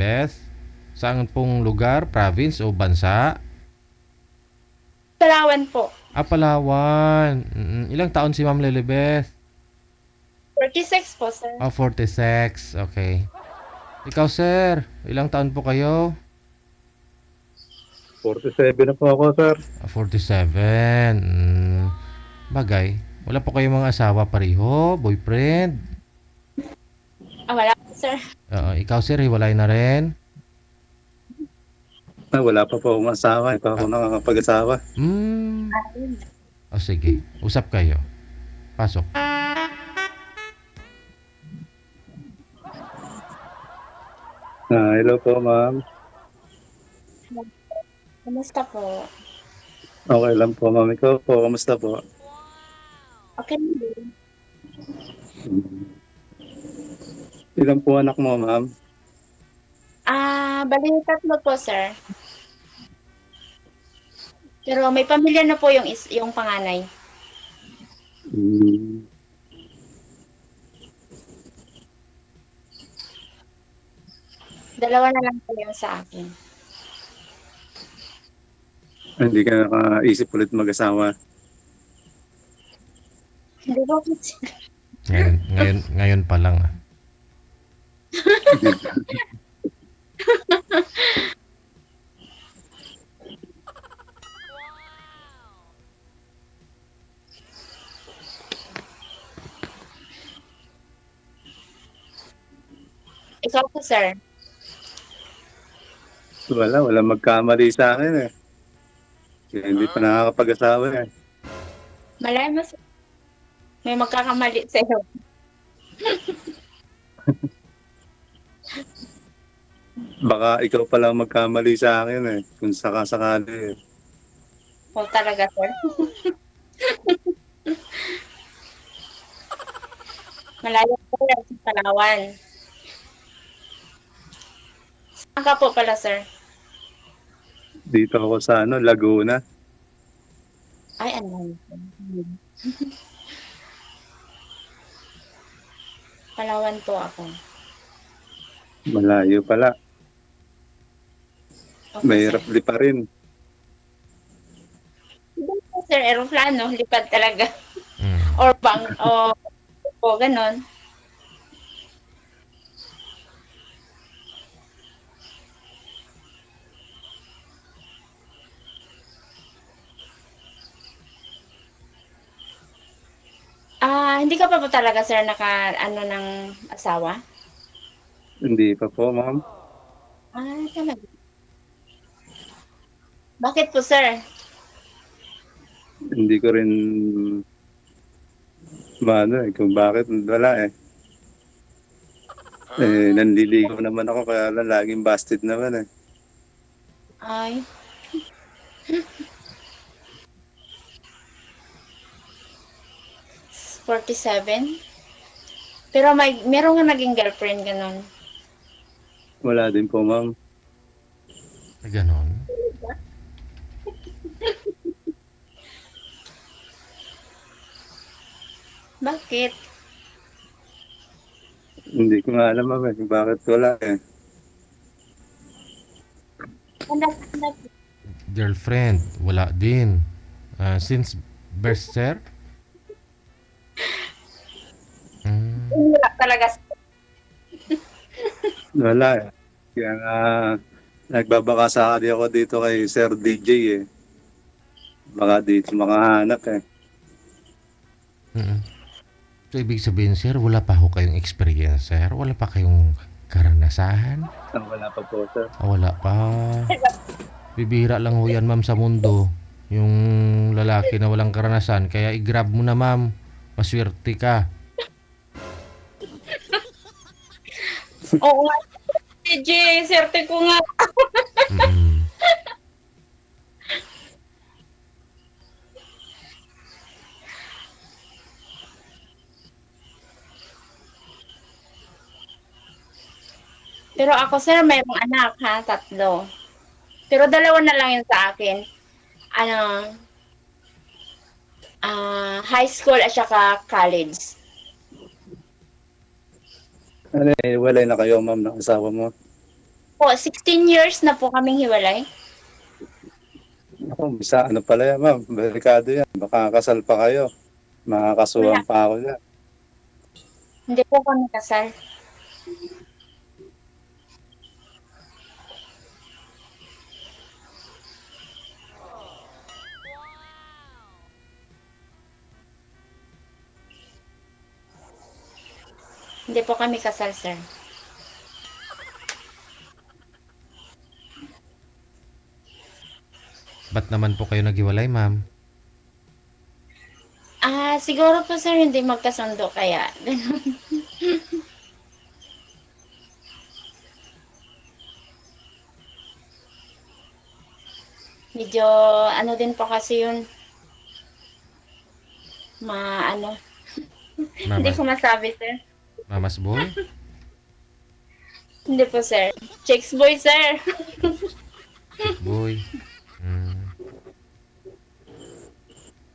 Lilibeth? Saan pong lugar, province o bansa? Palawan po. Palawan. Ilang taon si Ma'am Lilibeth? 46 po, sir. 46. Okay. Ikaw, sir, ilang taon po kayo? 47 na po ako, sir. 47. Bagay. Wala po kayong mga asawa pareho? Boyfriend? Wala po, sir. Ikaw, sir, hiwalay na rin? Wala pa po akong asawa. Hindi pa ako nakakapag-asawa. Sige. Usap kayo. Pasok. Hello po, ma'am. Kamusta po? Okay lang po, ma'am. Ikaw po, kamusta po? Okay na din. Ilan po anak mo, ma'am? Bali 3 po, sir. Pero may pamilya na po yung panganay. Dalawa na lang po yung sa akin. Hindi ka nakaisip ulit mag-asawa? Hindi po po, sir. Ngayon pa lang. Ikaw po, sir. Wala magkamali sa akin eh. Kaya hindi pa nakakapag-asawa eh. Malay mo, sir. May magkakamali sa'yo. Baka ikaw pa lang magkamali sa akin eh. Kung sakasakali eh. O talaga, sir. Malayo po yan sa Palawan. Saan ka po pala, sir? Dito ako sa Laguna. Ay, ano? Palawan po ako. Malayo pala. Okay, Mahirap sir. di pa rin. Hindi po, sir. Aeroplano. Lipad talaga. Or ganon. Hindi ka pa po talaga, sir, ng asawa? Hindi pa po, ma'am. Talaga. Bakit po, sir? Hindi ko rin kung bakit wala eh. Nanliligaw naman ako kaya lang laging busted naman eh. Ay. $47? Pero meron nga naging girlfriend, ganon. Wala din po, ma'am. Ganon. Bakit? Hindi ko nga alam, ma'am bakit wala eh. Hanap. Girlfriend, wala din. Since birth, sir? Wala talaga. Wala eh. Kaya nga, nagbabaka sakali ako dito kay Sir DJ eh. Baka dito makahanap eh. So, ibig sabihin, sir, wala pa ho kayong experience, sir? Wala pa kayong karanasan? Wala pa po, sir. Wala pa. Bibihira lang ho yan, ma'am, sa mundo. Yung lalaki na walang karanasan. Kaya i-grab mo na, ma'am. Maswerte ka. Oo nga. DJ, serte ko nga. Pero ako, sir, mayroong anak, 3. Pero 2 na lang yun sa akin. High school at saka college. Walay na kayo, ma'am, ng asawa mo? Po, 16 years na po kaming hiwalay. Ako, bisa, ano pala yan, ma'am? Delikado yan. Baka kasal pa kayo. Makakasuhan pa ako yan. Hindi po kami kasal. Hindi po kami kasal, sir. Ba't naman po kayo naghiwalay, ma'am? Siguro po, sir, hindi magkasundo kaya. Ganun. Medyo, ano din po kasi yun. Hindi Mama, ko masabi, sir. mamas boy? Hindi po, sir. Chicks boy, sir. Boy.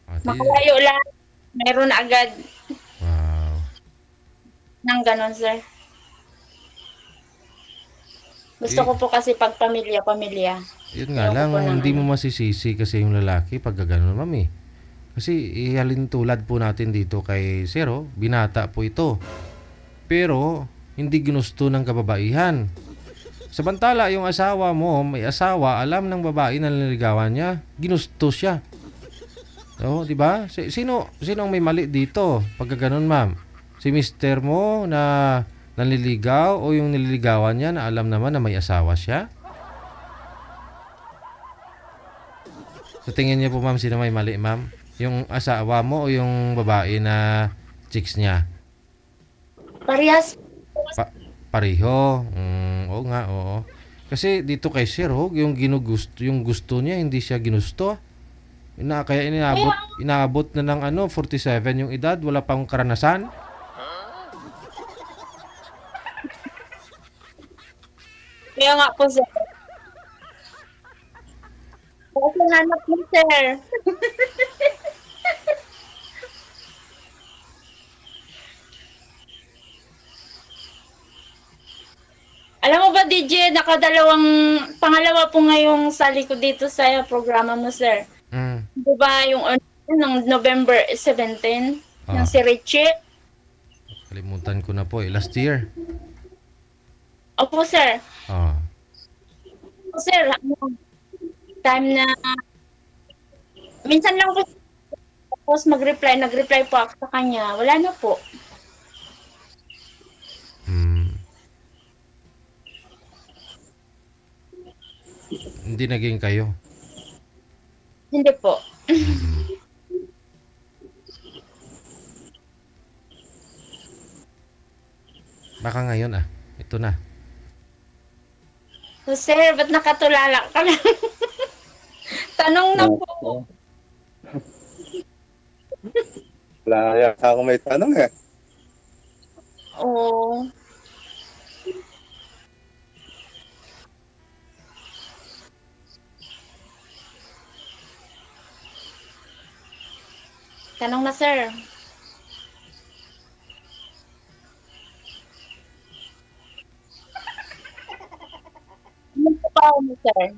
Ate, Makalayo lang. Meron agad wow. ng ganon, sir. Gusto ko po kasi pag pamilya. Yun nga Ayoko lang, po ng hindi mo masisisi kasi yung lalaki pag gano'n, ma'am eh. Kasi ihalin tulad po natin dito kay Zero, binata po ito. Pero, hindi ginusto ng kababaihan. Samantala, yung asawa mo, may asawa, alam ng babae na nililigawan niya, ginusto siya. So, di ba? Sino ang may mali dito? Pag gano'n, ma'am. Si mister mo na nanliligaw o yung nililigawan niya na alam naman na may asawa siya? Sa tingin niyo po, ma'am, sino may mali, ma'am? Yung asawa mo o yung babae na chicks niya? Parehas. Pareho. Oo nga, oo. Kasi dito kay Sir Hog, yung gusto niya, hindi siya ginusto. Kaya inaabot na ng 47 yung edad, wala pang karanasan. Kaya nga po, sir. Kasi hanap mo, sir. Alam mo ba, DJ, pangalawa po ngayong sali ko dito sa programa mo, sir. Di ba yung ng November 17, yung si Richie? Kalimutan ko na po eh. Last year. Opo, sir. Sir, time na minsan lang po tapos nag-reply po ako sa kanya. Wala na po. Hindi naging kayo. Hindi po. Baka ngayon ito na. So, sir, ba't nakatulala ka lang? Tanong na po. Wala yata ako may tanong eh. Oo. Tanong na, sir. Ano po ba mo, sir?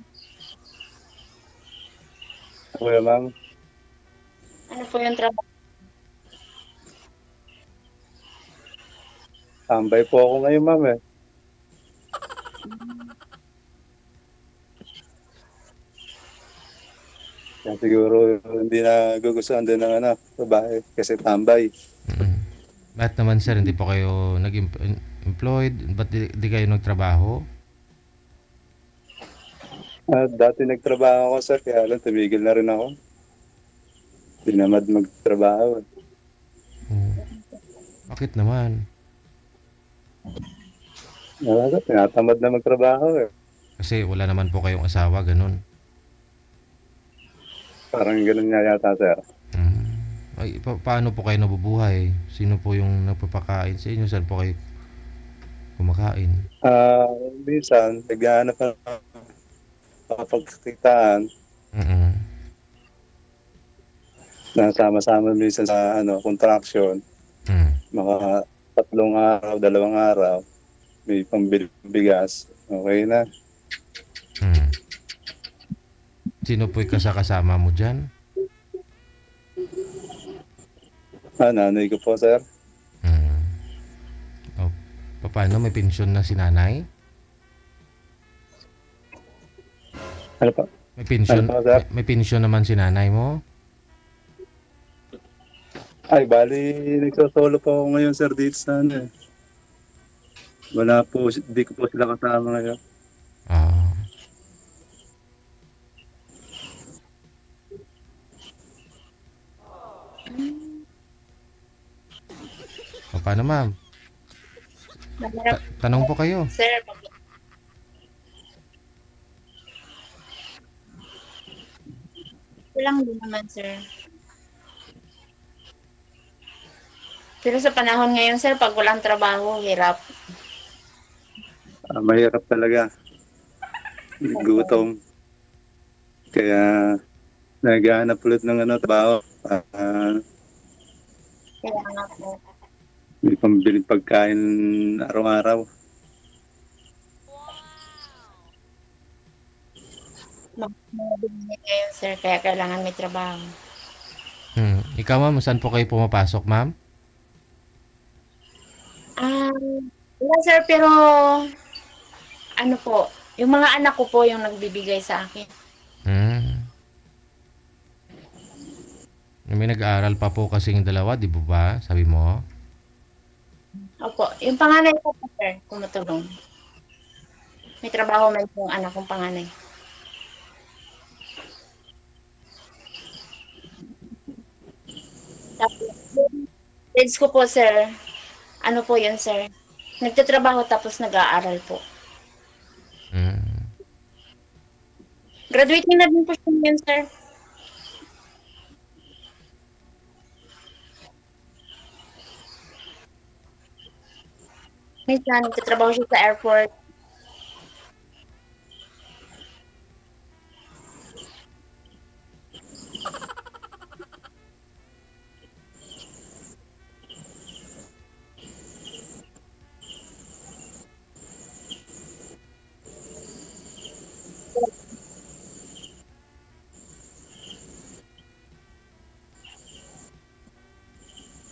Kuya, ma'am. Ano po yung trabaho? Tambay po ako ngayon, ma'am eh. Kaya siguro hindi na gugustuhan din ng babae kasi tambay. Bakit naman, sir, hindi po kayo nag-employed? Ba't di kayo nagtrabaho? Dati nagtrabaho ako, sir, kaya lang tumigil na rin ako. Tinamad magtrabaho. Bakit naman? Tinatamad na magtrabaho eh. Kasi wala naman po kayong asawa, ganun. Parang ganun nga yata, sir. Ay, paano po kayo nabubuhay? Sino po yung nagpapakain sa inyo? Saan po kayo kumakain? Minsan, naghahanap na makapagkitaan. Nasama-sama minsan sa contraction. Mga 3 araw, 2 araw, may pambigas. Okay na. Sino po kasama mo dyan? Nanay ko po, sir. O, paano? May pensyon na si nanay? Ano pa? May pensyon naman si nanay mo? Ay, bali, nagsosolo po ako ngayon, sir, dito sa ano eh. Wala po, di ko po sila kasama ngayon. Paano, ma'am? Tanong po kayo. Sir, lang din naman, sir. Pero sa panahon ngayon, sir, pag walang trabaho, hirap. Mahirap talaga. Gutom. Kaya naghahanap ulit ng trabaho. Kaya nga po. May pambiling pagkain araw-araw. Mabili ngayon, sir, kaya kailangan may trabaho. Ikaw, ma'am, saan po kayo pumapasok, ma'am? Wala, sir, pero ano po, yung mga anak ko po yung nagbibigay sa akin. May nag-aaral pa po kasing dalawa, di ba? Sabi mo? Opo, yung panganay ko po, sir, tumutulong. May trabaho man yung anak kong panganay. Tapos, grades ko po, sir, ano po yun, sir? Nagtatrabaho tapos nag-aaral po. Graduating na din po siya yun, sir. Minsan, nagtatrabaho siya sa airport.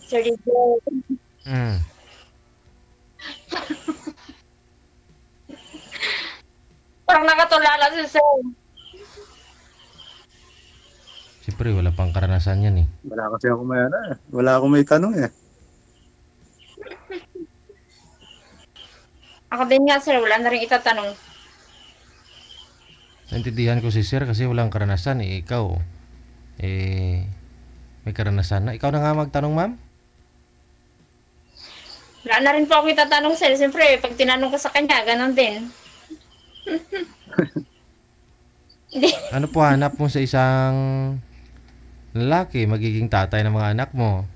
Sir DJ. Parang nakatulala si sir. Siyempre, wala pang karanasan yan eh. Wala kasi ako wala akong may tanong eh. Ako din nga, sir, wala na rin itatanong. Naintindihan ko si sir kasi walang karanasan eh. Ikaw, may karanasan na. Ikaw na nga magtanong, ma'am? Wala na rin po ako itatanong, sir. Siyempre, pag tinanong ko sa kanya, ganon din. Ano po hanap mo sa isang lalaki, magiging tatay ng mga anak mo?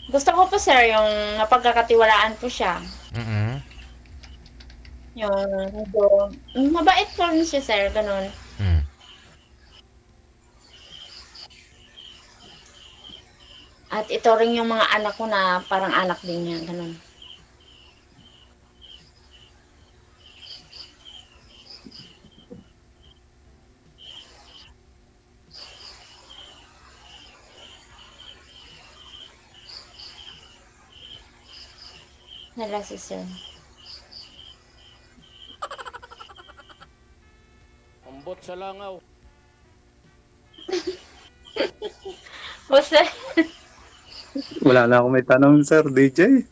Gusto ko po, sir, yung napagkakatiwalaan po siya. Yung mabait po siya, sir, ganon. At ito rin yung mga anak ko na parang anak din niya, ganon. Nala si sir. Ambot sa langaw. Jose. Wala na akong may tanong, sir, DJ.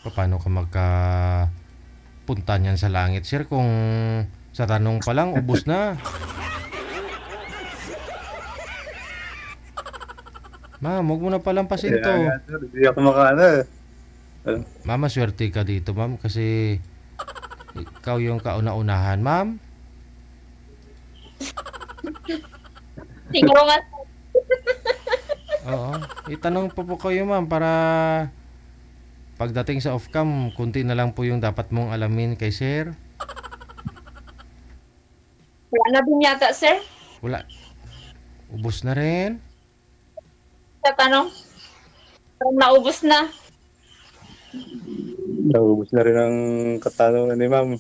Paano ka magkapunta niyan sa langit, sir, kung sa tanong pa lang, ubos na? Ma'am, huwag mo na palampasin to. Sir, hindi ako makaano. Mama, swerte ka dito, ma'am, kasi ikaw yung kauna-unahan, ma'am. Siguro nga. Oo. Itanong po kayo, ma'am, para pagdating sa off-cam, kunti na lang po yung dapat mong alamin kay sir. Wala na din yata, sir. Wala. Ubus na rin. Sa tanong. Parang naubos na. Naubos na rin ang katanungan ni ma'am.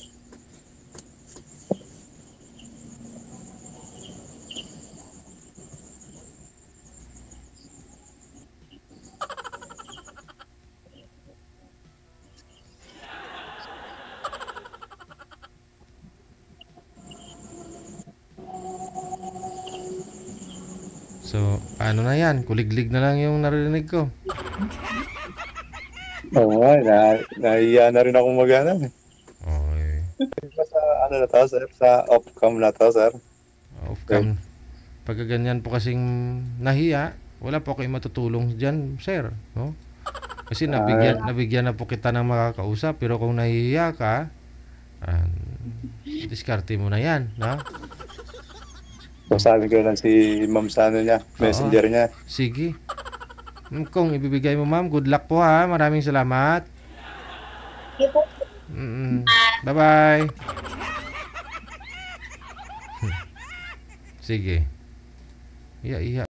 So, paano na yan? Kuliglig na lang yung narinig ko. Oo nga, nahiya na rin akong mag-ano. Okay. Sa ano na to, sir? Sa off-cam na to, sir? Off-cam. Pagka ganyan po kasing nahiya, wala po kayong matutulong dyan, sir. No? Kasi nabigyan na po kita ng makakausap, pero kung nahihiya ka, diskarte mo na yan. No? So, sabi ko lang si ma'am sa ano niya, messenger niya. Sige. Kung ibibigay mo, ma'am, good luck po ha. Maraming salamat. Sige po. Bye-bye. Sige. Iya.